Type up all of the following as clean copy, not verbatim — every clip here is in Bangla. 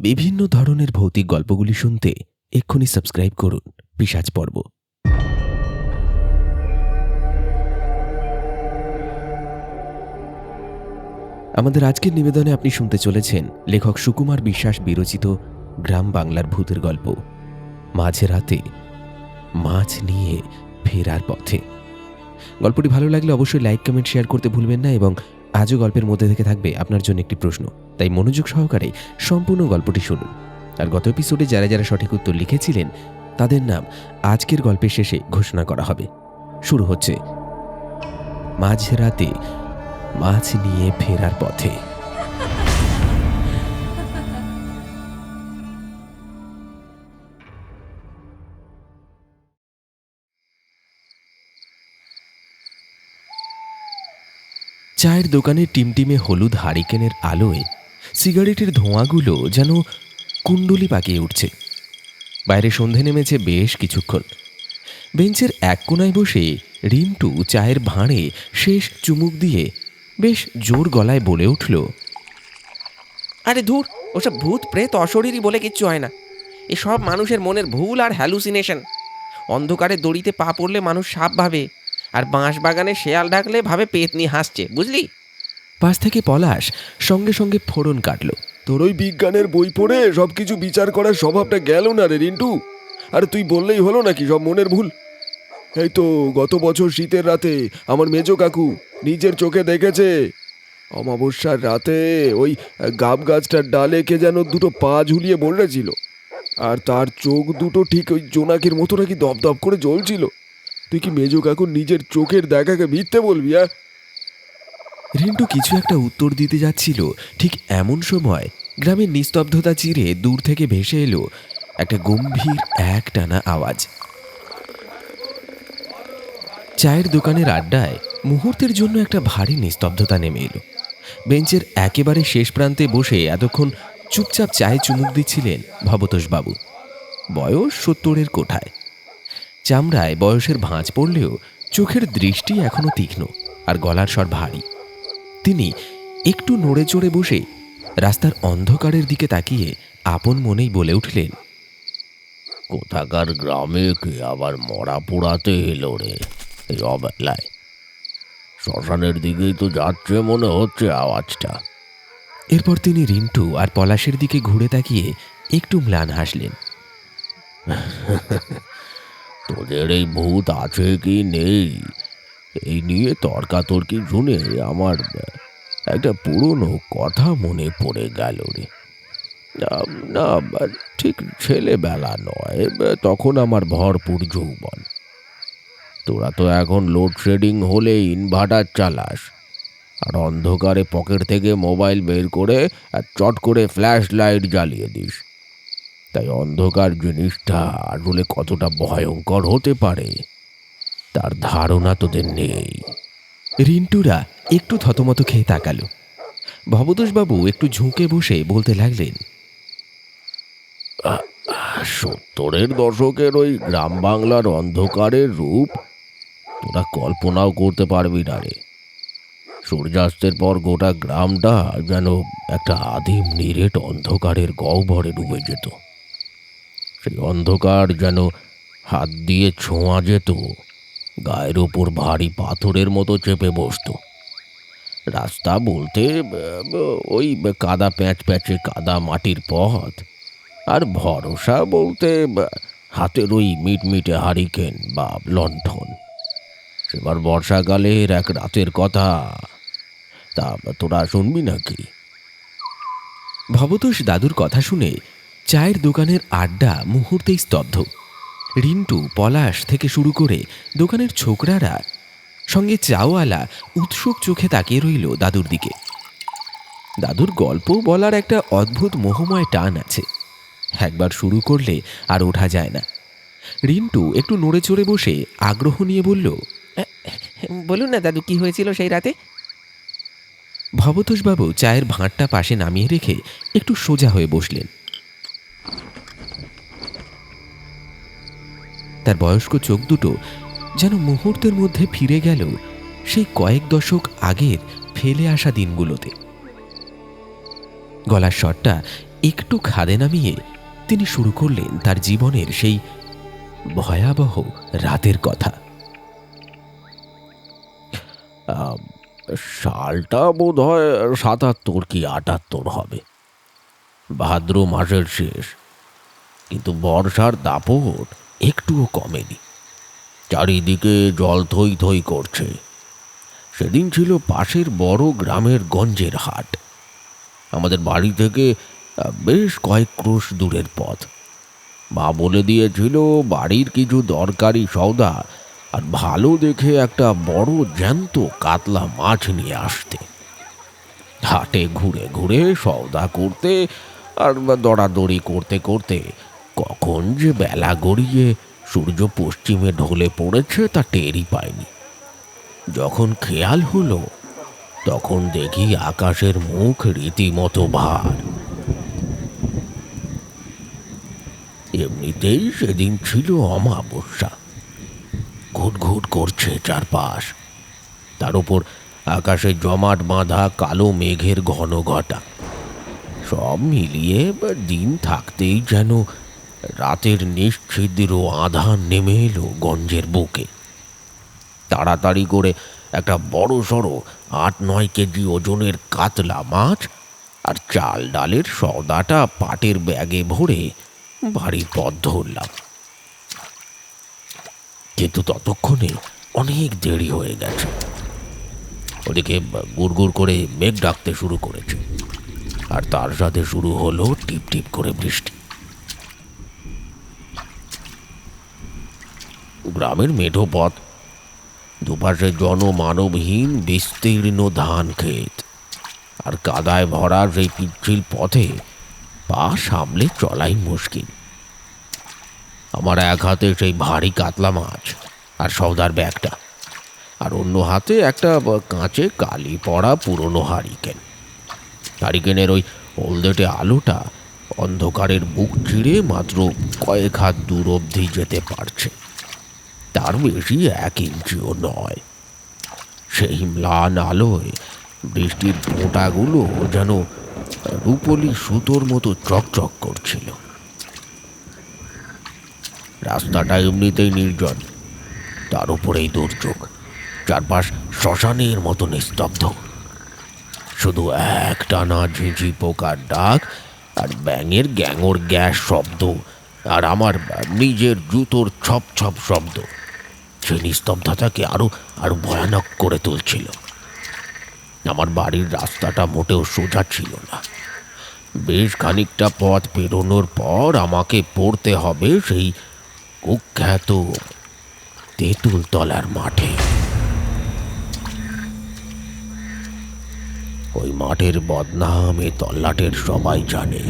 বিভিন্ন ধরনের ভৌতিক গল্পগুলি শুনতে এক্ষুনি সাবস্ক্রাইব করুন পিশাচ পর্ব। আমাদের আজকের নিবেদনে আপনি শুনতে চলেছেন লেখক সুকুমার বিশ্বাস বিরচিত গ্রাম বাংলার ভূতের গল্প মাঝরাতে মাছ নিয়ে ফেরার পথে। গল্পটি ভালো লাগলে অবশ্যই লাইক কমেন্ট শেয়ার করতে ভুলবেন না এবং আজও গল্পের মধ্যে থেকে থাকবে আপনার জন্য একটি প্রশ্ন, তাই মনোযোগ সহকারে সম্পূর্ণ গল্পটি শুনুন। আর গত এপিসোডে যারা যারা সঠিক উত্তর লিখেছিলেন তাদের নাম আজকের গল্পের শেষে ঘোষণা করা হবে। শুরু হচ্ছে মাঝরাতে মাছ নিয়ে ফেরার পথে। চায়ের দোকানে টিমটিমে হলুদ হারিকেনের আলোয় সিগারেটের ধোঁয়াগুলো যেন কুণ্ডলি পাকিয়ে উঠছে। বাইরে সন্ধে নেমেছে বেশ কিছুক্ষণ। বেঞ্চের এক কোনায় বসে রিন্টু চায়ের ভাঁড়ে শেষ চুমুক দিয়ে বেশ জোর গলায় বলে উঠল, আরে ধুর, ওসব ভূত প্রেত অশরীরই বলে কিচ্ছু হয় না। এসব মানুষের মনের ভুল আর হ্যালুসিনেশন। অন্ধকারে দড়িতে পা পড়লে মানুষ সাপ ভাবে, আর বাঁশ বাগানে শেয়াল ডাকলে ভাবে পেতনি হাসছে, বুঝলি? পাশ থেকে পলাশ সঙ্গে সঙ্গে ফোড়ন কাটল। তোর ওই বিজ্ঞানের বই পড়ে সব কিছু বিচার করার স্বভাবটা গেল না রে রিন্টু। আর তুই বললেই হলো নাকি সব মনের ভুল? এই তো গত বছর শীতের রাতে আমার মেজো কাকু নিজের চোখে দেখেছে অমাবস্যার রাতে ওই গাব গাছটার ডালে কে যেন দুটো পা ঝুলিয়ে বলেছিল, আর তার চোখ দুটো ঠিক ওই জোনাকির মতো নাকি দপদপ করে জ্বলছিল। তুই কি মেজো কাকুর নিজের চোখের দেখাকে মিথ্যে বলবি? রিন্টু কিছু একটা উত্তর দিতে যাচ্ছিল, ঠিক এমন সময় গ্রামের নিস্তব্ধতা চিরে দূর থেকে ভেসে এলো একটা গম্ভীর একটানা আওয়াজ। চায়ের দোকানের আড্ডায় মুহূর্তের জন্য একটা ভারী নিস্তব্ধতা নেমে এলো। বেঞ্চের একেবারে শেষ প্রান্তে বসে এতক্ষণ চুপচাপ চায়ে চুমুক দিচ্ছিলেন ভবতোষবাবু। বয়স 70-এর কোঠায়। চামড়ায় বয়সের ভাঁজ পড়লেও চোখের দৃষ্টি এখনো তীক্ষ্ণ আর গলার স্বর ভারী। তিনি একটু নড়ে চড়ে বসে রাস্তার অন্ধকারের দিকে তাকিয়ে আপন মনেই বলে উঠলেন, কোথাকার গ্রামে কে আবার মরা পোড়াতে এলো রে এই অবেলায়? শ্মশানের দিকেই তো যাচ্ছে মনে হচ্ছে আওয়াজটা। এরপর তিনি রিন্টু আর পলাশের দিকে ঘুরে তাকিয়ে একটু ম্লান হাসলেন। তোদের এই ভূত আছে কি নেই এই নিয়ে তর্কাতর্কি শুনে আমার একটা পুরনো কথা মনে পড়ে গেল রে। না, ঠিক ছেলেবেলা নয়, তখন আমার ভরপুর যৌবন। তোরা তো এখন লোডশেডিং হলে ইনভার্টার চালাস, আর অন্ধকারে পকেট থেকে মোবাইল বের করে আর চট করে ফ্ল্যাশ লাইট জ্বালিয়ে দিস। তাই অন্ধকার জিনিসটা আসলে কতটা ভয়ঙ্কর হতে পারে তার ধারণা তোদের নেই। রিন্টুরা একটু থতমত খেয়ে তাকালো। ভবতোষবাবু একটু ঝুঁকে বসে বলতে লাগলেন, 70-এর দশকের ওই গ্রাম বাংলার অন্ধকারের রূপ তোরা কল্পনাও করতে পারবি না রে। সূর্যাস্তের পর গোটা গ্রামটা যেন একটা আদিম নিরেট অন্ধকারের গহ্বরে ডুবে যেত। সেই অন্ধকার যেন হাত দিয়ে ছোঁয়া যেত, গায়ের ওপর ভারী পাথরের মতো চেপে বসত। রাস্তা বলতে ওই কাদা প্যাঁচ প্যাঁচে কাদা মাটির পথ, আর ভরসা বলতে হাতের ওই মিটমিটে হারিকেন বা লণ্ঠন। সেবার বর্ষাকালের এক রাতের কথা, তা তোরা শুনবি নাকি? ভবতোষ দাদুর কথা শুনে চায়ের দোকানের আড্ডা মুহূর্তেই স্তব্ধ। রিন্টু, পলাশ থেকে শুরু করে দোকানের ছোকরারা, সঙ্গে চাওয়ালা উৎসুক চোখে তাকিয়ে রইল দাদুর দিকে। দাদুর গল্প বলার একটা অদ্ভুত মোহময় টান আছে, একবার শুরু করলে আর ওঠা যায় না। রিন্টু একটু নড়ে চড়ে বসে আগ্রহ নিয়ে বলল, বলুন না দাদু, কি হয়েছিল সেই রাতে? ভবতোষবাবু চায়ের ভাঁড়টা পাশে নামিয়ে রেখে একটু সোজা হয়ে বসলেন। তার বয়স্ক চোখ দুটো যেন মুহূর্তের মধ্যে ফিরে গেল সেই কয়েক দশক আগের ফেলে আসা দিনগুলোতে। গলার স্বরটা একটু খাদে নামিয়ে তিনি শুরু করলেন তার জীবনের সেই ভয়াবহ রাতের কথা। সালটা বোধ হয় ৭৭ কি ৭৮ হবে। ভাদ্র মাসের শেষ, কিন্তু বর্ষার দাপট একটুও কমেনি। চারিদিকে জল থই থই করছে। সেদিন ছিল পাশের বড় গ্রামের গঞ্জের হাট। আমাদের বাড়ি থেকে বেশ কয়েক ক্রোশ দূরের পথ। মা বলে দিয়েছিল বাড়ির কিছু দরকারি সওদা আর ভালো দেখে একটা বড় জ্যান্ত কাতলা মাছ নিয়ে আসতে। হাটে ঘুরে ঘুরে সওদা করতে আর দরাদরি করতে করতে কখন যে বেলা গড়িয়ে সূর্য পশ্চিমে ঢলে পড়েছে তা টেরই পাইনি। যখন খেয়াল হলো তখন দেখি আকাশের মুখ রীতিমতো ভার। এমনিতেই সেদিন ছিল অমাবস্যা। ঘুটঘুট করছে চারপাশ, তার উপর আকাশে জমাট বাঁধা কালো মেঘের ঘন ঘটা। সব মিলিয়ে দিন থাকতেই যেন রাতের নিশ্ছিদ্র আধার নেমে এলো গঞ্জের বুকে। তাড়াতাড়ি করে একটা বড় সড়ো ৮-৯ কেজি ওজনের কাতলা মাছ আর চাল ডালের সওদাটা পাটের ব্যাগে ভরে বাড়ির পথ ধরলাম। কিন্তু ততক্ষণে অনেক দেরি হয়ে গেছে। ওদিকে গুড়গুড় করে মেঘ ডাকতে শুরু করেছে, আর তার সাথে শুরু হলো টিপ টিপ করে বৃষ্টি। গ্রামের মেঠো পথ, দুপাশে জনমানবহীন বিস্তীর্ণ ধান ক্ষেত, আর কাদায় ভরা সেই পিচ্ছিল পথে পা সামলে চলাই মুশকিল। আমার এক হাতে সেই ভারী কাতলা মাছ আর সওদার ব্যাগটা, আর অন্য হাতে একটা কাঁচে কালি পড়া পুরনো হারিকেনের ওই হলদেটে আলোটা অন্ধকারের বুক চিরে মাত্র কয়েক হাত দূর অবধি যেতে পারছে, তার বেশি ১ ইঞ্চিও নয়। সেই ম্লান আলোয় বৃষ্টির ফোঁটাগুলো যেন রূপলি সুতোর মতো চকচক করছিল। রাস্তাটা এমনিতেই নির্জন, তার উপরেই দুর্যোগ। চারপাশ শ্মশানের মতো নিস্তব্ধ, শুধু একটানা ঝিঁঝি পোকার ডাক আর ব্যাঙের গ্যাঙর গ্যাস শব্দ আর আমার নিজের জুতোর ছপ ছপ শব্দ সেই নিস্তব্ধতাকে আরো আরো ভয়ানক করে তুলছিল। আমার বাড়ির রাস্তাটা মোটেও সোজা ছিল না। বেশ খানিকটা পথ পেরোনোর পর আমাকে পড়তে হবে সেই কুখ্যাত তেঁতুলতলার মাঠে। ওই মাঠের বদনাম এ তল্লাটের সবাই জানে।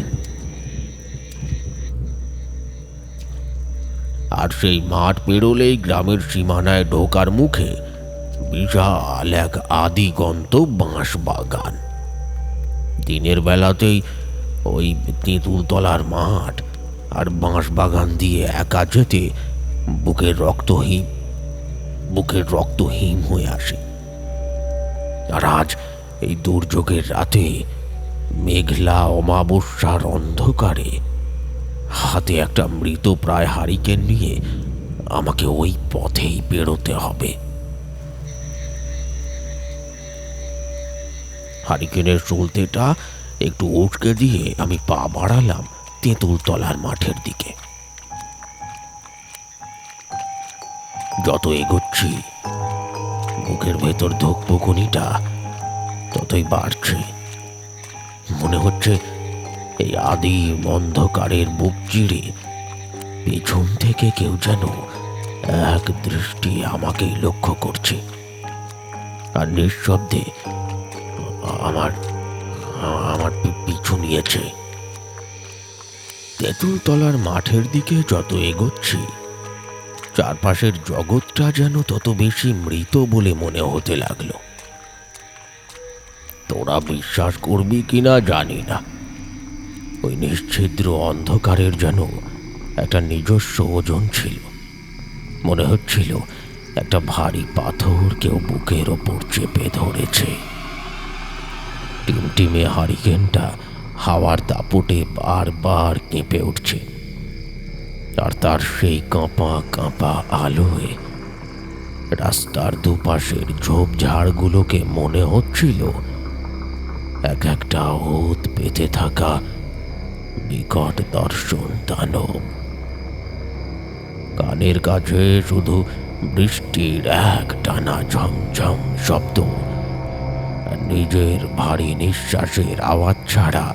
আর সেই মাঠ পেরোলেই গ্রামের সীমানায় ঢোকার মুখে বিশাল এক আদিগন্ত বাঁশ বাগান। দিনের বেলাতেই ওই তেঁতুলতলার মাঠ আর বাঁশ বাগান দিয়ে একা যেতে বুকের রক্ত হিম হয়ে আসে। আর আজ এই দুর্যোগের রাতে মেঘলা অমাবস্যার অন্ধকারে হাতে একটা মৃতপ্রায় হারিকেন নিয়ে আমাকে ওই পথেই পেরোতে হবে। হারিকেনের চলতেটা একটু উটকে দিয়ে আমি পা বাড়ালাম তেঁতুলতলার মাঠের দিকে। যত এগোচ্ছি বুকের ভেতর ধুকপুকুনিটা ততই বাড়ছে। মনে হচ্ছে এই আদি অন্ধকারের বুক চিরে পেছন থেকে কেউ যেন এক দৃষ্টি আমাকেই লক্ষ্য করছে, আর নিঃশব্দে আমার পিছু নিয়েছে। তেঁতুলতলার মাঠের দিকে যত এগোচ্ছি চারপাশের জগৎটা যেন তত বেশি মৃত বলে মনে হতে লাগলো। তোরা বিশ্বাস করবি কিনা জানি না, ওই নিশ্ছিদ্র অন্ধকারের যেন একটা নিজস্ব ওজন ছিল। মনে হচ্ছিল একটা ভারী পাথর কেউ বুকের ওপর চেপে ধরেছে। টিমটিমে হারিকেনটা হাওয়ার দাপটে বারবার কেঁপে উঠছে। আর তার সেই কাঁপা কাঁপা আলোয় রাস্তার দুপাশের ঝোপঝাড়গুলোকে মনে হচ্ছিল এক একটা ওত পেতে থাকা বিকট দর্শন দানব। কানের কাছে শুধু বৃষ্টির এক টানা ঝমঝম শব্দ আর নিজের ভারী নিঃশ্বাসের আওয়াজ ছাড়া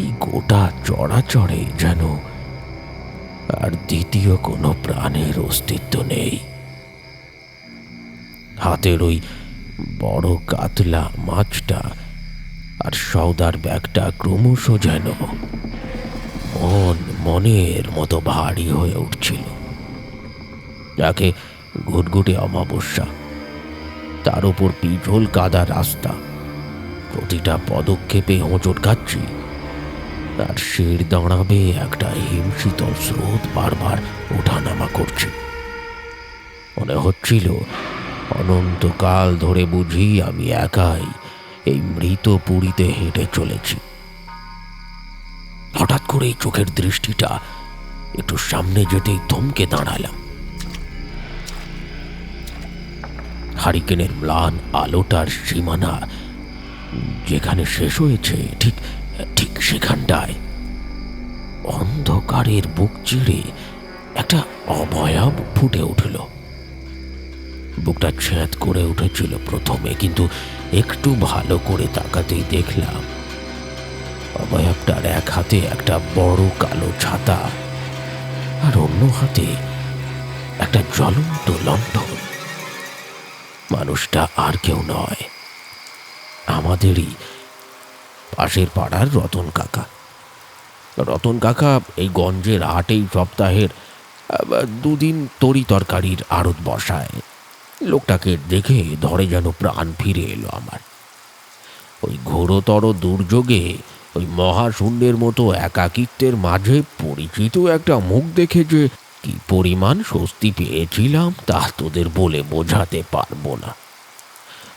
এই গোটা চড়াচড়ে যেন আর দ্বিতীয় কোনো প্রাণের অস্তিত্ব নেই। হাতের ওই বড় কাতলা মাছটা আর সওদার ব্যাগটা ক্রমশ যেন মনের মতো ভারী হয়ে উঠছিল। যাকে ঘুটঘুটে অমাবস্যা, তার উপর পিছল কাদা রাস্তা, প্রতিটা পদক্ষেপে হোঁচট খাচ্ছি, আর শির দাঁড়াবে একটা হিমশীতল স্রোত বারবার ওঠানামা করছে। মনে হচ্ছিল অনন্তকাল ধরে বুঝি আমি একাই এই মৃত পুরীতে হেঁটে চলেছি। হঠাৎ করে এই চোখের দৃষ্টিটা একটু সামনে যেতেই থমকে দাঁড়ালাম। হারিকেনের ম্লান আলোটার সীমানা যেখানে শেষ হয়েছে ঠিক ঠিক সেখানটায় অন্ধকারের বুক চিরে একটা অবয়ব ফুটে উঠল। বুকটা ছ্যাঁত করে উঠেছিল প্রথমে, কিন্তু একটু ভালো করে তাকাতেই দেখলাম অবয়বটার এক হাতে একটা বড় কালো ছাতা আর অন্য হাতে একটা জ্বলন্ত লণ্ঠন। মানুষটা আর কেউ নয়, আমাদেরই পাশের পাড়ার রতন কাকা। রতন কাকা এই গঞ্জের হাটেই সপ্তাহের দুদিন তরি তরকারির আড়ত বসায়। লোকটাকে দেখে ধরে যেন প্রাণ ফিরে এলো আমার। ওই ঘোরতর দুর্যোগে ওই মহাশূন্যের মতো একাকিত্বের মাঝে পরিচিত একটা মুখ দেখে যে কি পরিমাণ স্বস্তি পেয়েছিলাম তা তোদের বলে বোঝাতে পারবো না।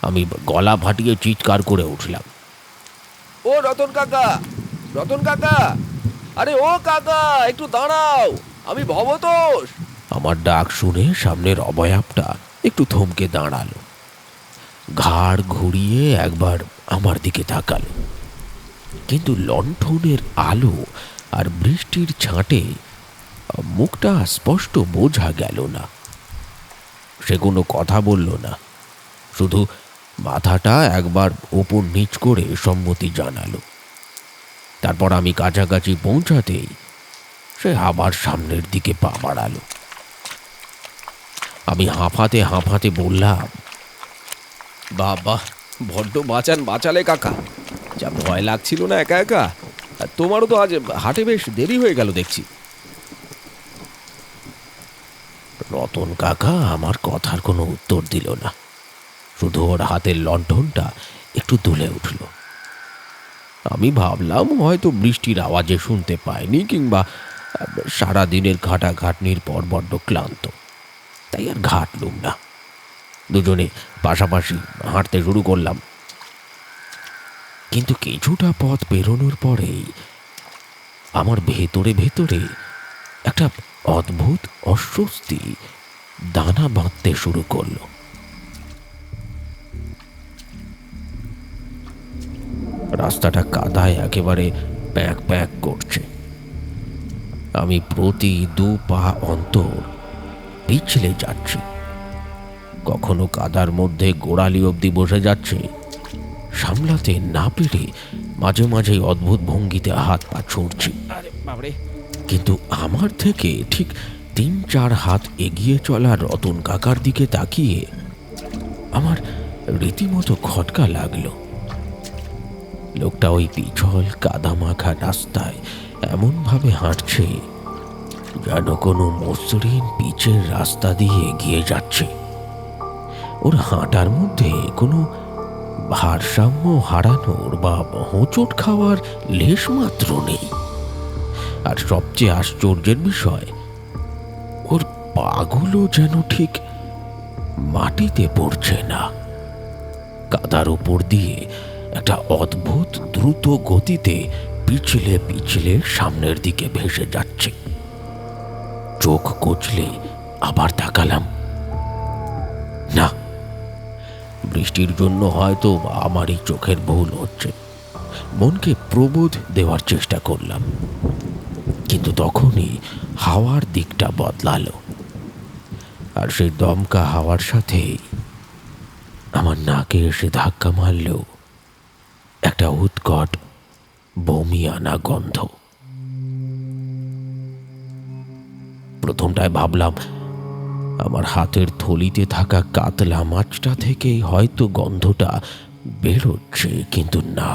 আমি গলা ফাটিয়ে চিৎকার করে উঠলাম, ও রতন কাকা, রতন কাকা, আরে ও কাকা, একটু দাঁড়াও, আমি ভবতোষ। আমার ডাক শুনে সামনের অবয়বটা একটু থমকে দাঁড়ালো, ঘাড় ঘুরিয়ে একবার আমার দিকে তাকালো, কিন্তু লণ্ঠনের আলো আর বৃষ্টির ছাঁটে মুখটা স্পষ্ট বোঝা গেল না। সে কোনো কথা বলল না, শুধু মাথাটা একবার ওপর নিচ করে সম্মতি জানালো। তারপর আমি কাছাকাছি পৌঁছাতেই সে আবার সামনের দিকে পা বাড়ালো। আমি হাঁফাতে হাঁফাতে বললাম, বাবা, বড্ড বাঁচালে কাকা। যা ভয় লাগছিল না একা একা। আর তোমারও তো আজ হাটে বেশ দেরি হয়ে গেল দেখছি। রতন কাকা আমার কথার কোনো উত্তর দিল না, শুধু ওর হাতের লণ্ঠনটা একটু দুলে উঠল। আমি ভাবলাম হয়তো বৃষ্টির আওয়াজে শুনতে পায়নি, কিংবা সারা দিনের ঘাটাঘাটনির পর বড্ড ক্লান্ত, তাই আর ঘাটলুম না। দুজনে পাশাপাশি হাঁটতে শুরু করলাম। কিন্তু কিছুটা পথ পেরোনোর পরেই আমার ভেতরে ভেতরে একটা অদ্ভুত অস্বস্তি দানা বাঁধতে শুরু করলো। রাস্তাটা কাদায় একেবারে প্যাঁক প্যাঁক করছে। আমি প্রতি 2 পা অন্তর পিছলে যাচ্ছি, কখনো কাদার মধ্যে গোড়ালি অবধি বসে যাচ্ছে, সামলাতে না পেরে মাঝে মাঝে অদ্ভুত ভঙ্গিতে হাত পা ছুঁড়ছি। কিন্তু আমার থেকে ঠিক 3-4 হাত এগিয়ে চলা রতন কাকার দিকে তাকিয়ে আমার রীতিমতো খটকা লাগলো। লোকটা ওই পিছল কাদামাখা রাস্তায় এমনভাবে হাঁটছে যেন কোনো মসৃণ পিচের রাস্তা দিয়ে এগিয়ে যাচ্ছে। ওর হাঁটার মধ্যে কোনো ভারসাম্য হারানোর বা হোঁচট খাওয়ার লেশ মাত্র নেই। আর সবচেয়ে আশ্চর্যের বিষয়, ওর পাগুলো যেন ঠিক মাটিতে পড়ছে না। কাদার উপর দিয়ে একটা অদ্ভুত দ্রুত গতিতে পিছলে পিছলে সামনের দিকে ভেসে যাচ্ছে। চোখ কচলে আবার তাকালাম। না, বৃষ্টির জন্য হয়তো আমারই চোখের ভুল হচ্ছে। মনকে প্রবোধ দেওয়ার চেষ্টা করলাম, কিন্তু তখনই হাওয়ার দিকটা বদলালো, আর সেই দমকা হাওয়ার সাথে আমার নাকে এসে ধাক্কা মারল একটা উৎকট বমি আনা গন্ধ। প্রথমটায় ভাবলাম আমার হাতের থলিতে থাকা কাতলা মাছটা থেকেই হয়তো গন্ধটা বেরোচ্ছে, কিন্তু না,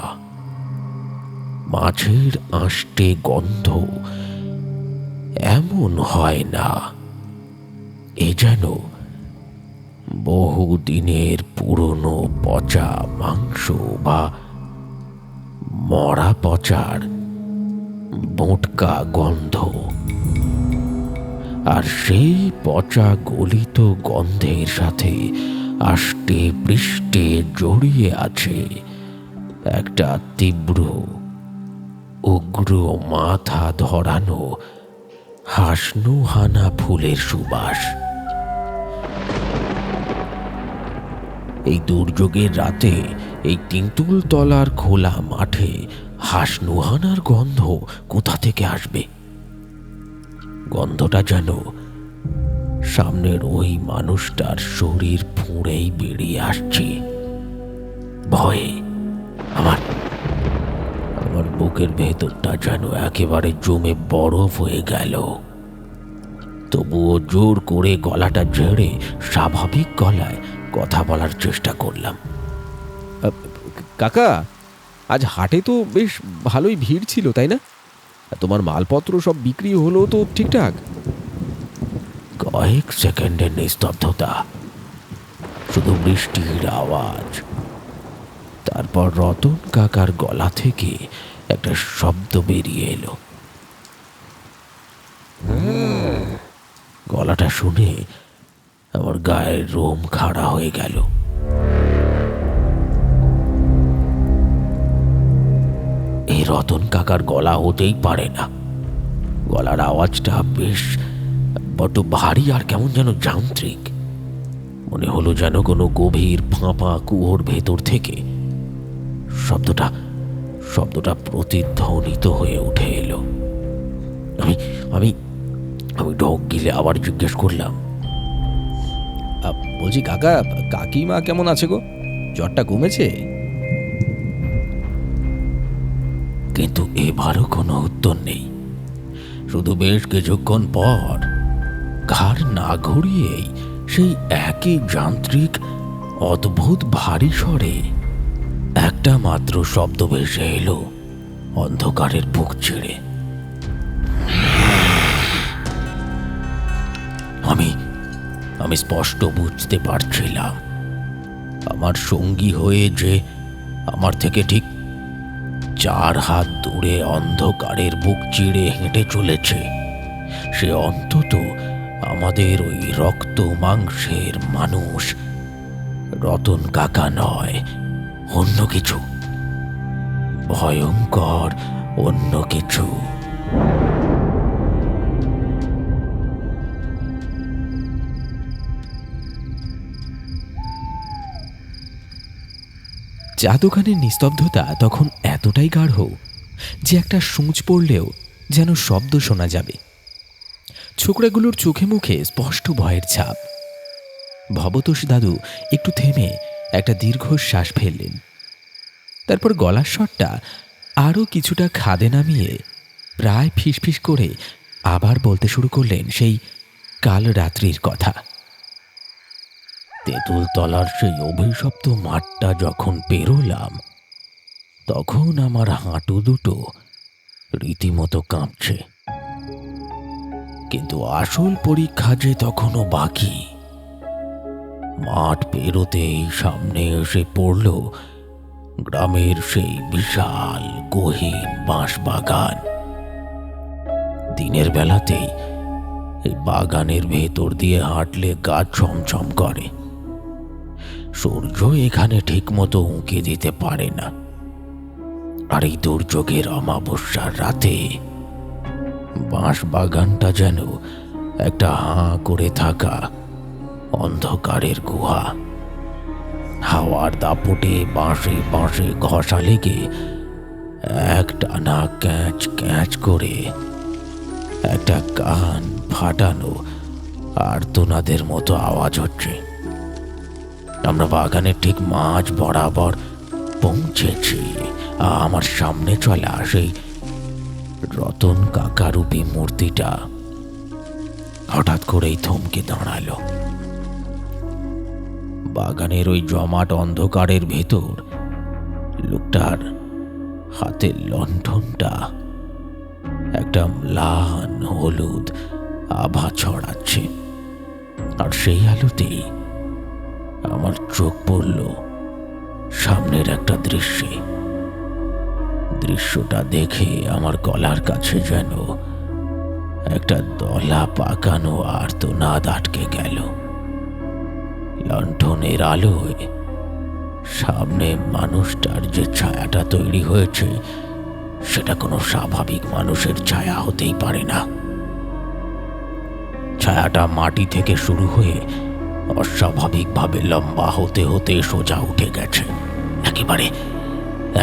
মাছের আঁশটে গন্ধ এমন হয় না। এ যেন বহুদিনের পুরনো পচা মাংস বা মরা পচার বোটকা গন্ধ। আর সেই পচা গলিত গন্ধের সাথে আষ্টে পৃষ্ঠে জড়িয়ে আছে একটা তীব্র উগ্র মাথা ধরানো হাসনুহানা ফুলের সুবাস। এই দুর্যোগের রাতে এই তিনতুল তলার খোলা মাঠে হাসনুহানার গন্ধ কোথা থেকে আসবে? গন্ধটা যেন সামনের ওই মানুষটার শরীর ফুঁড়েই বেরিয়ে আসছে। ভয়ে আমার বুকের ভেতরটা যেন একেবারে জমে বরফ হয়ে গেল। তবুও জোর করে গলাটা ঝেড়ে স্বাভাবিক গলায় কথা বলার চেষ্টা করলাম। কাকা, আজ হাটে তো বেশ ভালোই ভিড় ছিল, তাই না? তোমার মালপত্র সব বিক্রি হলো তো ঠিকঠাক? কয়েক সেকেন্ডের নিস্তব্ধতা, শুধু বৃষ্টির আওয়াজ। তারপর রতন কাকার গলা থেকে একটা শব্দ বেরিয়ে এলো। গলাটা শুনে আমার গায়ের রোম খাড়া হয়ে গেল। এই রতন কাকার গলা হতেই পারে না। গলার আওয়াজটা বেশ বড্ড ভারী আর কেমন যেন যান্ত্রিক। মনে হলো যেন কোনো গভীর ফাঁপা কুয়োর ভেতর থেকে শব্দটা প্রতিধ্বনিত হয়ে উঠে এলো। আমি আমি আমি ঢোক গিলে আবার জিজ্ঞেস করলাম, বলছি কাকা, কাকিমা কেমন আছে গো? জ্বরটা কমেছে? কিন্তু এবারও কোনো উত্তর নেই। শুধু বেশ কিছুক্ষণ পর ঘাড় না ঘুরিয়েই সেই একই যান্ত্রিক অদ্ভুত ভারী স্বরে একটা মাত্র শব্দ ভেসে এলো অন্ধকারের বুক চিড়ে। আমি স্পষ্ট বুঝতে পারছিলাম আমার সঙ্গী হয়ে যে আমার থেকে ঠিক 4 হাত দূরে অন্ধকারের বুক চিড়ে হেঁটে চলেছে, সে অন্তত আমাদের ওই রক্ত মাংসের মানুষ রতন কাকা নয়, অন্য কিছু, ভয়ঙ্কর অন্য কিছু। চা দোকানের নিস্তব্ধতা তখন এতটাই গাঢ় যে একটা সূঁচ পড়লেও যেন শব্দ শোনা যাবে। ছোকরাগুলোর চোখে মুখে স্পষ্ট ভয়ের ছাপ। ভবতোষ দাদু একটু থেমে একটা দীর্ঘশ্বাস ফেললেন। তারপর গলার স্বরটা আরও কিছুটা খাদে নামিয়ে প্রায় ফিসফিস করে আবার বলতে শুরু করলেন সেই কাল রাত্রির কথা। তেঁতুল তলার সেই অভিশপ্ত মাঠটা যখন পেরোলাম, তখন আমার হাঁটু দুটো রীতিমতো কাঁপছে। কিন্তু আসল পরীক্ষা যে তখনও বাকি। মাঠ পেরোতেই সামনে এসে পড়ল গ্রামের সেই বিশাল গহীন বাঁশবাগান। দিনের বেলাতেই এই বাগানের ভেতর দিয়ে হাঁটলে গা ছমছম করে। সূর্য এখানে ঠিকমতো উঁকে দিতে পারে না। আর এই দুর্যোগের অমাবস্যার রাতে বাঁশ বাগানটা যেন একটা হাঁ করে থাকা অন্ধকারের গুহা। হাওয়ার দাপটে বাঁশে বাঁশে ঘষা লেগে একটানা ক্যাঁচ ক্যাঁচ করে একটা কান ফাটানো আর্তনাদের মতো আওয়াজ হচ্ছে। আমরা বাগানের ঠিক মাঝ বরাবর পৌঁছেছি। আমার সামনে চলা সেই রতন কাকারূপী মূর্তিটা হঠাৎ করেই থমকে দাঁড়ালো। বাগানের ওই জমাট অন্ধকারের ভেতর লোকটার হাতের লণ্ঠনটা একটা ম্লান হলুদ আভা ছড়াচ্ছে, আর সেই আলোতেই আমার চোখ পড়ল সামনের একটা দৃশ্যে। দৃশ্যটা দেখে আমার গলার কাছে যেন একটা দলা পাকানো আর্তনাদ আটকে গেল। লণ্ঠনের আলোয় সামনে মানুষটার যে ছায়াটা তৈরি হয়েছে সেটা কোনো স্বাভাবিক মানুষের ছায়া হতেই পারে না। ছায়াটা মাটি থেকে শুরু হয়ে অস্বাভাবিকভাবে লম্বা হতে হতে সোজা উঠে গেছে, একেবারে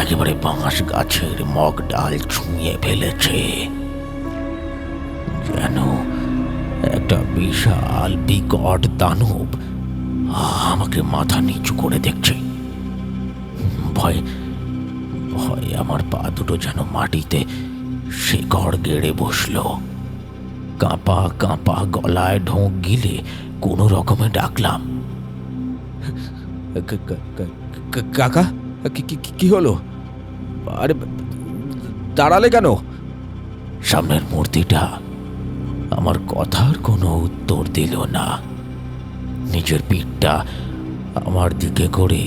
একেবারে বাঁশ গাছের মগ ডাল ছুঁয়ে ফেলেছে। যেন একটা বিশাল বিকট দানব আমাকে মাথা নিচু করে দেখছে। ভয় ভয়ে আমার পা দুটো যেন মাটিতে শেকড় গেড়ে বসলো। কাঁপা কাঁপা গলায় ঢোক গিলে কোনো রকমে ডাকলাম, কাকা, কি হলো? আরে দাঁড়ালে কেন? সামনের মূর্তিটা আমার কথার কোনো উত্তর দিল না। নিজের পিঠটা আমার দিকে করে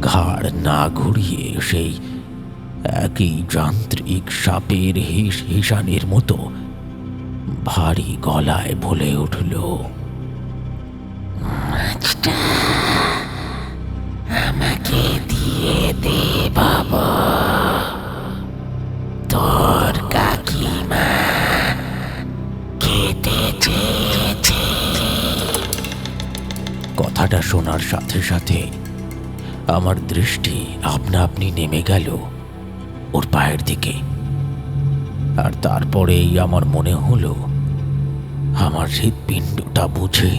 ঘাড় না ঘুরিয়ে সেই একই যান্ত্রিক সাপের হিসানের মতো ভারী গলায় বলে উঠল, আমাকে দিয়ে দে বাবা, তোর কাকিমা খেতে চেয়েছে। কথাটা শোনার সাথে সাথে আমার দৃষ্টি আপনা আপনি নেমে গেল ওর পায়ের দিকে। আর তারপরেই আমার মনে হলো আমার হৃৎপিণ্ডটা বুঝে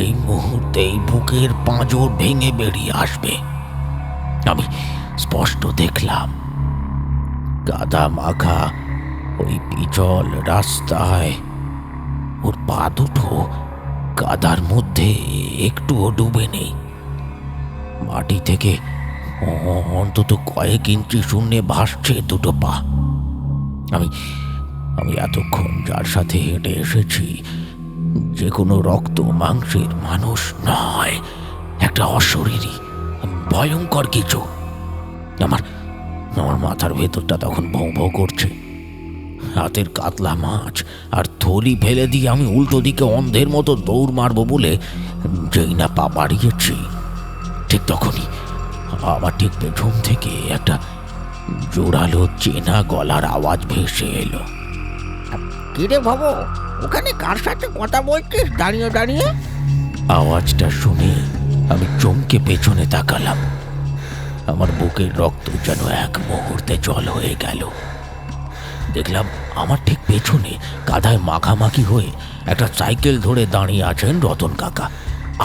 এই মুহূর্তেই বুকের পাঁজর ভেঙে বেরিয়ে আসবে। আমি স্পষ্ট দেখলাম কাদা মাখা ওই পিচল রাস্তায় ওর পা দুটো কাদার মধ্যে একটুও ডুবে নেই। মাটি থেকে অন্তত কয়েক ইঞ্চি শূন্যে ভাসছে দুটো পা। আমি এতক্ষণ যার সাথে হেঁটে এসেছি যে কোনো রক্ত মাংসের মানুষ নয়, একটা অশরীরী ভয়ঙ্কর কিছু। আমার মাথার ভেতরটা তখন ভোঁ ভোঁ করছে। হাতের কাতলা মাছ আর থলি ফেলে দিয়ে আমি উল্টো দিকে অন্ধের মতো দৌড় মারবো বলে যেই না পা বাড়িয়েছি, ঠিক তখনই আমার ঠিক পেছন থেকে একটা জোরালো চেনা গলার আওয়াজ ভেসে এলো। কিরে বাবু, ওখানে কার সাথে কথা বলছিস দাঁড়িয়ে দাঁড়িয়ে? আওয়াজটা শুনে আমি চমকে পেছনে তাকালাম। আমার বুকের রক্ত যেন এক মুহূর্তে জল হয়ে গেল। দেখলাম আমার ঠিক পেছনে কাদায় মাখামাখি হয়ে একটা সাইকেল ধরে দাঁড়িয়ে আছেন রতন কাকা,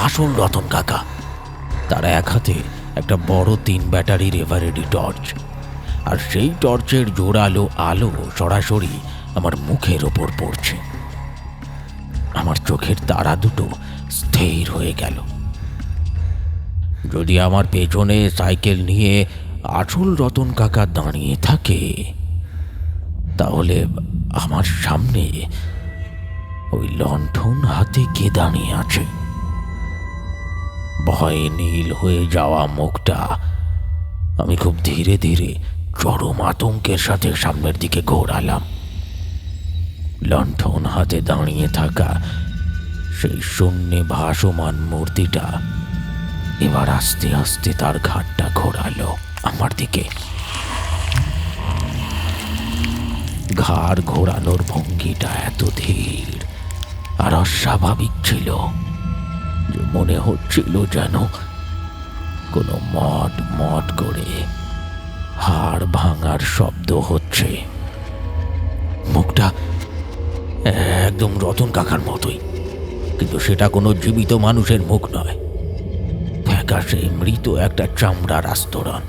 আসল রতন কাকা। তার এক হাতে একটা বড় 3 ব্যাটারির এভারেডি টর্চ, আর সেই টর্চের জোরালো আলো সরাসরি আমার মুখের ওপর পড়ছে। আমার চোখের তারা দুটো স্থির হয়ে গেল। যদি আমার পেছনে সাইকেল নিয়ে আসল রতন কাকা দাঁড়িয়ে থাকে, তাহলে আমার সামনে ওই লণ্ঠন হাতে কে দাঁড়িয়ে আছে? ভয়ে নীল হয়ে যাওয়া মুখটা আমি খুব ধীরে ধীরে চরম আতঙ্কের সাথে সামনের দিকে ঘোরালাম। লণ্ঠন হাতে দাঁড়িয়ে থাকা সেই শূন্যে ভাসমান মূর্তিটা এবার আস্তে আস্তে তার ঘাটটা ঘোরালো আমার দিকে। ঘাড় ঘোরানোর ভঙ্গিটা এত ধীর আর অস্বাভাবিক ছিল যে মনে হচ্ছিল যেন কোনো মট মট করে হাড় ভাঙার শব্দ হচ্ছে। মুখটা একদম রতন কাকার মতোই, কিন্তু সেটা কোনো জীবিত মানুষের মুখ নয়, ফ্যাকাশে মৃত একটা চামড়ার আস্তরণ।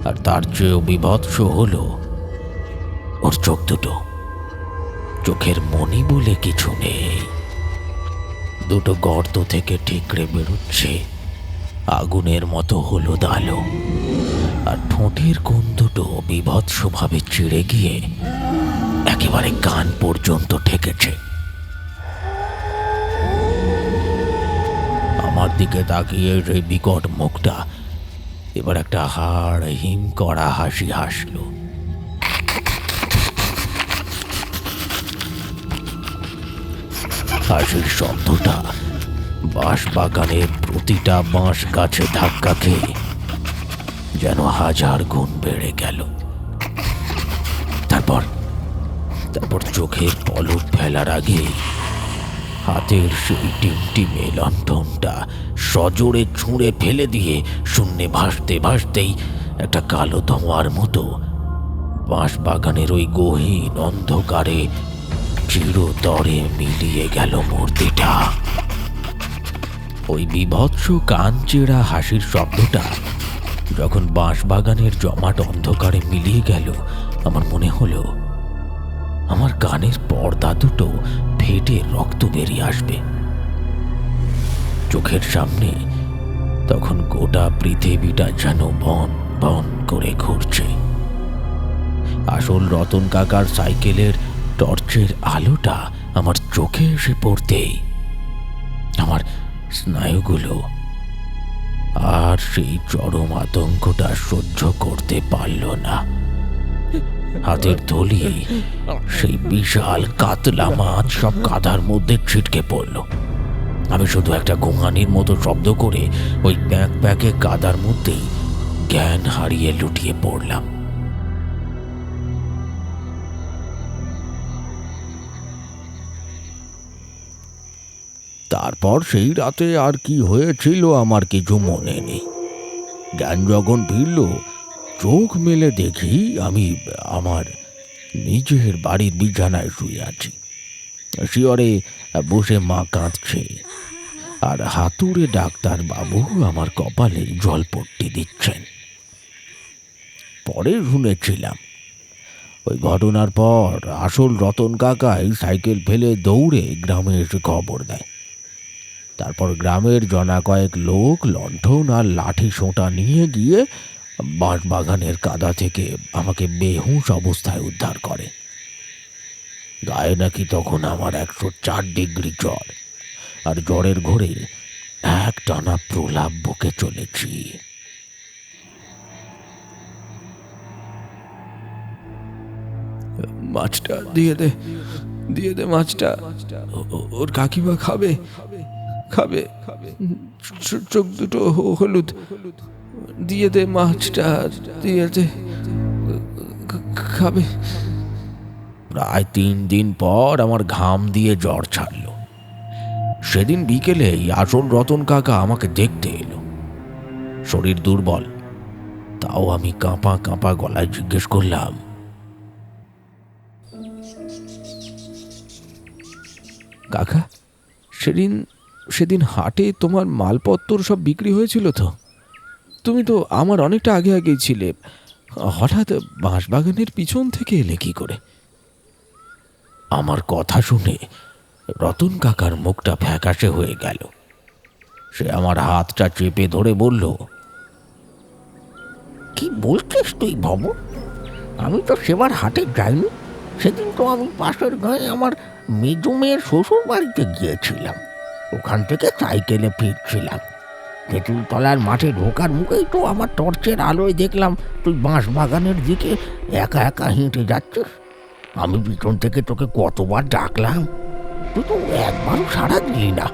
আর তার চেয়েও বিভৎস হলো ওর চোখ দুটো। চোখের মণি বলে কিছু নেই, দুটো গর্ত থেকে ঠিকরে বেরোচ্ছে আগুনের মতো হলুদ আলো, আর ঠোঁটের কোণ দুটো বিভৎসভাবে চিড়ে গিয়ে একেবারে কান পর্যন্ত ঠেকেছে। আমার দিকে তাকিয়ে সেই বিকট মুখটা এবার একটা হাড় হিম করা হাসি হাসল। হাসির শব্দটা বাঁশ বাগানের প্রতিটা বাঁশ গাছে ধাক্কা খেয়ে যেন 1000 গুণ বেড়ে গেল। তারপর চোখের পলক ফেলার আগে হাতের সেই টিমটিমে লণ্ঠনটা সজোরে ছুঁড়ে ফেলে দিয়ে শূন্যে ভাসতে ভাসতেই একটা কালো ধোঁয়ার মতো বাঁশ বাগানের ওই গহীন অন্ধকারে চিরতরে মিলিয়ে গেল মূর্তিটা। ওই বিভৎস কান চেরা হাসির শব্দটা যখন বাঁশবাগানের জমাট অন্ধকারে মিলিয়ে গেল, আমার মনে হলো আমার কানের পর্দা দুটো ফেটে রক্ত বেরিয়ে আসবে। চোখের সামনে তখন গোটা পৃথিবীটা যেন বন বন করে ঘুরছে। আসল রতন কাকার সাইকেলের টর্চের আলোটা আমার চোখে এসে পড়তেই আমার স্নায়ুগুলো আর সেই চরম আতঙ্কটা সহ্য করতে পারল না। হাতের থলি সেই বিশাল কাতলা মাছ সব কাদার মধ্যে ছিটকে পড়ল। আমি শুধু একটা গোঙানির মতো শব্দ করে ওই প্যাক প্যাকে কাদার মধ্যেই জ্ঞান হারিয়ে লুটিয়ে পড়লাম। তারপর সেই রাতে আর কি হয়েছিল আমার কিছু মনে নেই। জ্ঞান যখন ফিরল, চোখ মেলে দেখি আমি আমার নিজের বাড়ির বিছানায় শুয়ে আছি। শিয়রে বসে মা কাঁদছে, আর হাতুড়ে ডাক্তার বাবু আমার কপালে জলপট্টি দিচ্ছেন। পরে শুনেছিলাম ওই ঘটনার পর আসল রতন কাকাই সাইকেল ফেলে দৌড়ে গ্রামে এসে খবর দেয়। তারপর গ্রামের জনা কয়েক লোক লণ্ঠন আর লাঠি সোঁটা নিয়ে গিয়ে বাঁশবাগানের কাদা থেকে আমাকে বেহুঁশ অবস্থায় উদ্ধার করে। গায়ে নাকি তখন আমার 104 ডিগ্রি জ্বর, আর জ্বরের ঘোরে একটানা প্রলাপ বকে চলেছি। মাছটা দিয়ে দে মাছটা, ওর কাকিমা খাবে খাবে, চোখ দুটো হলুদ, দিয়ে দে মাছটা, দিয়ে দে, খাবে। প্রায় 3 দিন পর আমার ঘাম দিয়ে জ্বর ছাড়ল। সেদিন বিকেলেই আসল রতন কাকা আমাকে দেখতে এলো। শরীর দুর্বল, তাও আমি কাঁপা কাঁপা গলায় জিজ্ঞেস করলাম, কাকা, সেদিন হাটে তোমার মালপত্তর সব বিক্রি হয়েছিল তো? তুমি তো আমার অনেকটা আগেই ছিলে, হঠাৎ বাঁশবাগানের পিছন থেকে এলে কি করে? আমার কথা শুনে রতন কাকার মুখটা ফ্যাকাশে হয়ে গেল। সে আমার হাতটা চেপে ধরে বলল, কি বলছিস তুই ভব? আমি তো সেবার হাটে যাইনি। সেদিন তো আমি পাশের গাঁয়ে আমার মেজো মেয়ের শ্বশুর বাড়িতে গিয়েছিলাম। ওখান থেকে সাইকেলে ফিরছিলাম। তেঁতুলতলার মাঠে ঢোকার মুখেই তো আমার টর্চের আলোয় দেখলাম তুই বাঁশবাগানের দিকে একা একা হেঁটে যাচ্ছিস। আমি পিছন থেকে তোকে কতবার ডাকলাম, তুই তো একবারও সাড়া দিলি না।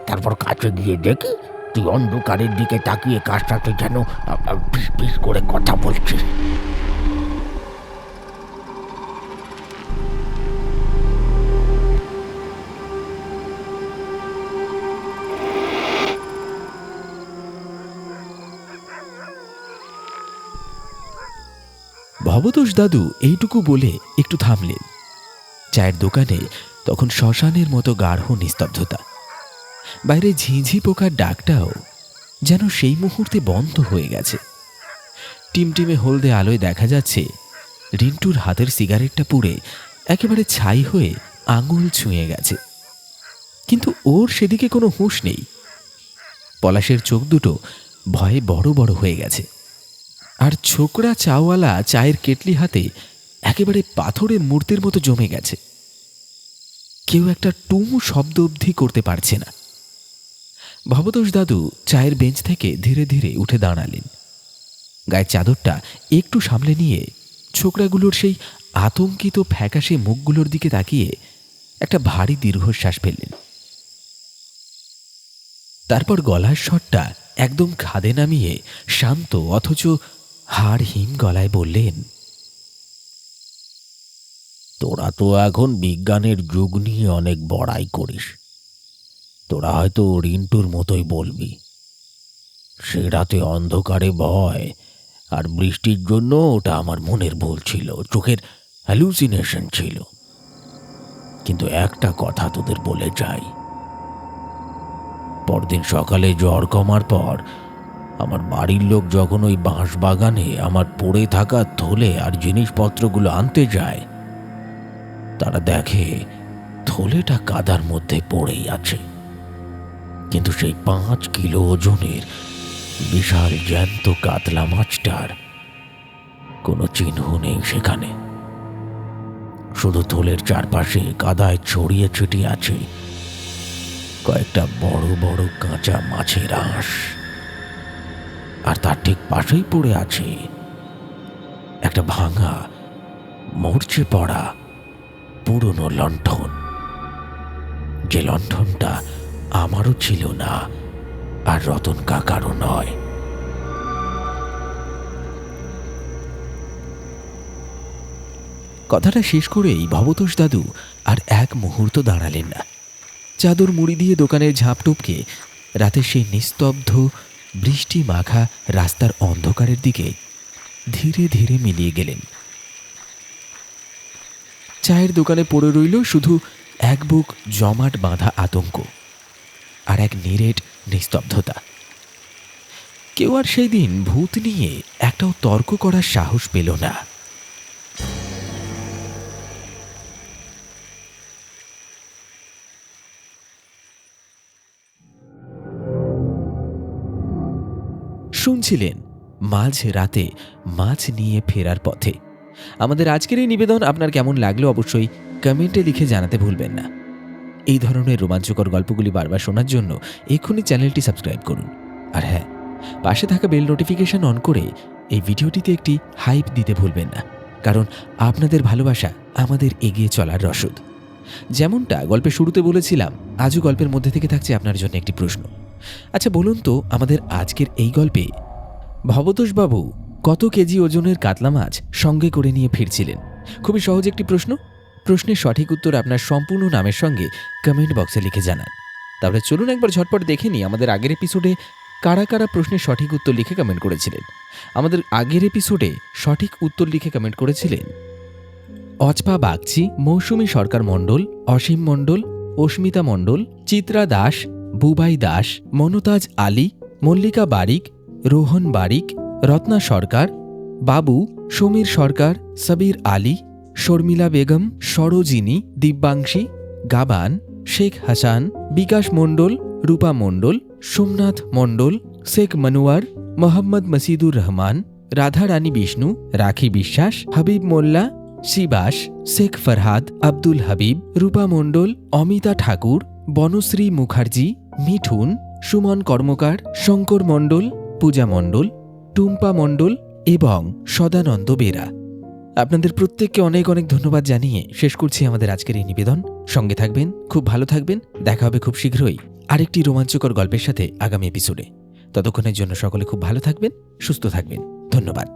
তারপর কাছে গিয়ে দেখি তুই অন্ধকারের দিকে তাকিয়ে কার সাথে যেন পিস পিস করে কথা বলছিস। ভবতোষ দাদু এইটুকু বলে একটু থামলেন। চায়ের দোকানে তখন শ্মশানের মতো গাঢ় নিস্তব্ধতা। বাইরে ঝিঁঝি পোকার ডাকটাও যেন সেই মুহূর্তে বন্ধ হয়ে গেছে। টিমটিমে হলদে আলোয় দেখা যাচ্ছে রিন্টুর হাতের সিগারেটটা পুড়ে একেবারে ছাই হয়ে আঙুল ছুঁয়ে গেছে, কিন্তু ওর সেদিকে কোনো হুঁশ নেই। পলাশের চোখ দুটো ভয়ে বড় বড় হয়ে গেছে, আর ছোকরা চাওয়ালা চায়ের কেটলি হাতে একেবারে পাথরের মূর্তির মতো জমে গেছে। কেউ একটা টুমু শব্দ অবধি করতে পারছে না। ভবতোষ দাদু চায়ের বেঞ্চ থেকে ধীরে ধীরে উঠে দাঁড়ালেন। গায়ের চাদরটা একটু সামলে নিয়ে ছোকরাগুলোর সেই আতঙ্কিত ফ্যাকাশে মুখগুলোর দিকে তাকিয়ে একটা ভারী দীর্ঘশ্বাস ফেললেন। তারপর গলার স্বরটা একদম খাদে নামিয়ে শান্ত অথচ হাড়হিম গলায় বললেন, তোরা তো এখন বিজ্ঞানের যুগ নিয়ে অনেক বড়াই করিস। তোরা হয়তো রিন্টুর মতোই বলবি, সে রাতে অন্ধকারে ভয় আর বৃষ্টির জন্য ওটা আমার মনের ভুল ছিল, চোখের হ্যালুসিনেশন ছিল। কিন্তু একটা কথা তোদের বলে যাই, পরদিন সকালে জ্বর কমার পর আমার বাড়ির লোক যখন ওই বাঁশ বাগানে আমার পড়ে থাকা থলে আর জিনিসপত্রগুলো আনতে যায়, তারা দেখে থলেটা কাদার মধ্যে পড়েই আছে, কিন্তু সেই 5 কিলো ওজনের বিশাল জ্যান্ত কাতলা মাছটার কোনো চিহ্ন নেই সেখানে। শুধু থলের চারপাশে কাদায় ছড়িয়ে ছিটিয়ে আছে কয়েকটা বড় বড় কাঁচা মাছের আঁশ, আর তার ঠিক পাশেই পড়ে আছে একটা ভাঙা মরচে পড়া পুরনো লণ্ঠন, যে লণ্ঠনটা আমারও ছিল না আর রতন কাকারও নয়। কথাটা শেষ করেই ভবতোষ দাদু আর এক মুহূর্ত দাঁড়ালেন না। চাদর মুড়ি দিয়ে দোকানের ঝাঁপ টপকে রাতের সেই নিস্তব্ধ বৃষ্টি মাখা রাস্তার অন্ধকারের দিকে ধীরে ধীরে মিলিয়ে গেলেন। চায়ের দোকানে পড়ে রইল শুধু এক বুক জমাট বাঁধা আতঙ্ক আর এক নিরেট নিস্তব্ধতা। কেউ আর সেই দিন ভূত নিয়ে একটাও তর্ক করার সাহস পেল না। শুনছিলেন মাঝ রাতে মাছ নিয়ে ফেরার পথে। আমাদের আজকের এই নিবেদন আপনার কেমন লাগলো অবশ্যই কমেন্টে লিখে জানাতে ভুলবেন না। এই ধরনের রোমাঞ্চকর গল্পগুলি বারবার শোনার জন্য এক্ষুনি চ্যানেলটি সাবস্ক্রাইব করুন। আর হ্যাঁ, পাশে থাকা বেল নোটিফিকেশন অন করে এই ভিডিওটিতে একটি হাইপ দিতে ভুলবেন না, কারণ আপনাদের ভালোবাসা আমাদের এগিয়ে চলার রসদ। যেমনটা গল্পের শুরুতে বলেছিলাম, আজও গল্পের মধ্যে থেকে থাকছে আপনার জন্য একটি প্রশ্ন। আচ্ছা বলুন তো, আমাদের আজকের এই গল্পে ভবতোষবাবু কত কেজি ওজনের কাতলা মাছ সঙ্গে করে নিয়ে ফিরছিলেন? খুবই সহজ একটি প্রশ্ন। প্রশ্নের সঠিক উত্তর আপনার সম্পূর্ণ নামের সঙ্গে কমেন্ট বক্সে লিখে জানান। তাহলে চলুন একবার ঝটপট দেখে নিই আমাদের আগের এপিসোডে কারা কারা প্রশ্নের সঠিক উত্তর লিখে কমেন্ট করেছিলেন। আমাদের আগের এপিসোডে সঠিক উত্তর লিখে কমেন্ট করেছিলেন অচপা বাগচি, মৌসুমী সরকার মণ্ডল, অসীম মণ্ডল, অস্মিতা মণ্ডল, চিত্রা দাস, বুবাই দাস, মনতাজ আলী, মল্লিকা বারিক, রোহন বারিক, রত্না সরকার, বাবু, সমীর সরকার, সাবির আলী, শর্মিলা বেগম, সরোজিনী, দিব্যাংশী, গাবান, শেখ হাসান, বিকাশ মণ্ডল, রূপা মণ্ডল, সোমনাথ মণ্ডল, শেখ মনোয়ার, মোহাম্মদ মসিদুর রহমান, রাধা রানী বিষ্ণু, রাখি বিশ্বাস, হাবিব মোল্লা, শিবাস, শেখ ফরহাদ, আব্দুল হাবিব, রূপা মণ্ডল, অমিতা ঠাকুর, বনশ্রী মুখার্জি, মিঠুন, সুমন কর্মকার, শঙ্কর মণ্ডল, পূজা মণ্ডল, টুম্পা মণ্ডল এবং সদানন্দ বেরা। আপনাদের প্রত্যেককে অনেক অনেক ধন্যবাদ জানিয়ে শেষ করছি আমাদের আজকের এই নিবেদন। সঙ্গে থাকবেন, খুব ভালো থাকবেন। দেখা হবে খুব শীঘ্রই আরেকটি রোমাঞ্চকর গল্পের সাথে আগামী এপিসোডে। ততক্ষণের জন্য সকলে খুব ভালো থাকবেন, সুস্থ থাকবেন। ধন্যবাদ।